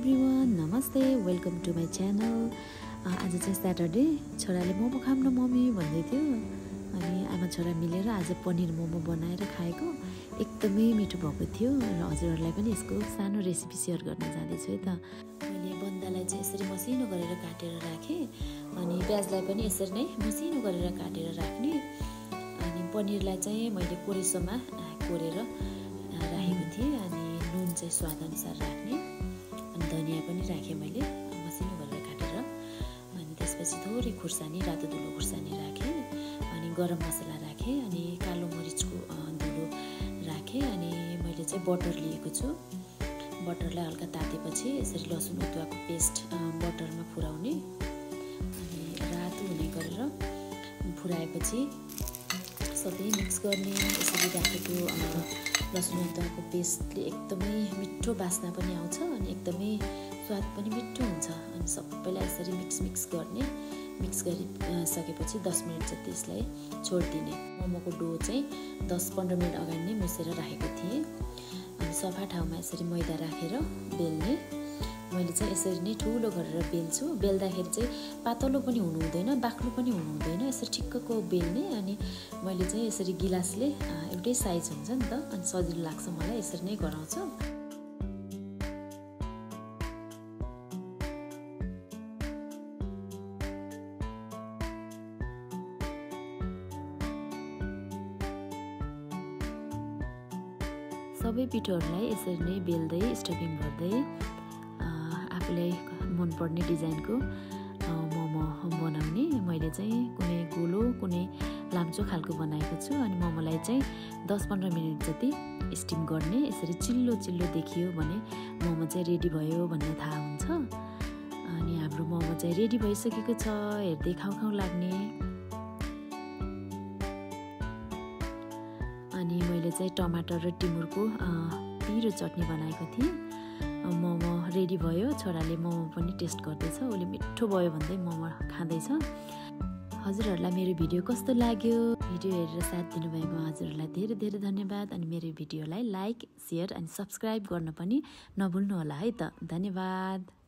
Everyone, नमस्ते, welcome to my channel. आज चाहिँ स्याटरडे, छोराले मोमो खाऊँ न मम्मी भन्दै थियो। अनि आमा छोरा मिलेर आज पनिर मोमो बनाएर खाएको एकदमै मिठो भएको थियो र हजुरहरूलाई पनि यसको सानो रेसिपी सेयर गर्न जाँदैछु है त। मैले बन्दालाई चाहिँ यसरी मसिनो गरेर काटेर राखेँ, अनि प्याजलाई पनि यसरी नै मसिनो गरेर काटेर राख्ने। अनि पनिरलाई चाहिँ मैले कोरेसोमा कोरेर राखेको थिएँ, अनि नुन चाहिँ स्वादअनुसार राख्ने, अनि धनियाँ पनि राखेँ मैले मसिनो गरेर काटेर। अनि त्यसपछि थोरै खुर्सानी, रातो धुलो खुर्सानी राखेँ, अनि गरम मसला राखेँ, अनि कालो मरिचको धुलो राखेँ। अनि मैले चाहिँ बटर लिएको छु। बटरलाई हल्का तातेपछि यसरी लसुन अदुवाको पेस्ट बटरमा फुराउने, अनि रातो हुने गरेर फुराएपछि सबै मिक्स गर्ने। यसरी राखेको लसुन अदुवाको पेस्टले एकदमै मिठो बास्ना पनि आउँछ, अनि एकदमै स्वाद पनि मिठो हुन्छ। अनि सबैलाई यसरी मिक्स गर्ने। मिक्स गरिसकेपछि 10 मिनट चाहिँ त्यसलाई छोडिदिने। मोमोको डो चाहिँ 10-15 मिनट अगाडि नै मुसेर राखेको थिएँ। अनि सफा ठाउँमा यसरी मैदा राखेर बेल्ने। मैले चाहिँ यसरी नै ठुलो गरेर बेल्छु। बेल्दाखेरि चाहिँ पातलो पनि हुनु हुँदैन, बाक्लो पनि हुनु हुँदैन, यसरी ठिक्कको बेल्ने। अनि मैले चाहिँ यसरी गिलासले एउटै साइज हुन्छ नि त, अनि सजिलो लाग्छ मलाई, यसरी नै गराउँछु। सबै पिठोहरूलाई यसरी नै बेल्दै स्टफिङ गर्दै आफूलाई मनपर्ने डिजाइनको मोमो बनाउने। मैले चाहिँ कुनै गोलो कुनै लाम्चो खालको बनाएको छु। अनि मोमोलाई चाहिँ 10-15 मिनट जति स्टिम गर्ने। यसरी चिल्लो चिल्लो देखियो भने मोमो चाहिँ रेडी भयो भन्ने थाहा हुन्छ। अनि हाम्रो मोमो चाहिँ रेडी भइसकेको छ, हेर्दै खाउँ खाउँ लाग्ने। अनि मैले चाहिँ टमाटर र टिमुरको पिरो चटनी बनाएको थिएँ। मोमो रेडी भयो। छोराले मोमो पनि टेस्ट गर्दैछ, उसले मिठो भयो भन्दै मोमो खाँदैछ। हजुरहरूलाई मेरो भिडियो कस्तो लाग्यो? भिडियो हेरेर साथ दिनुभएको हजुरहरूलाई धेरै धेरै धन्यवाद। अनि मेरो भिडियोलाई लाइक, सेयर अनि सब्सक्राइब गर्न पनि नभुल्नु होला है त। धन्यवाद।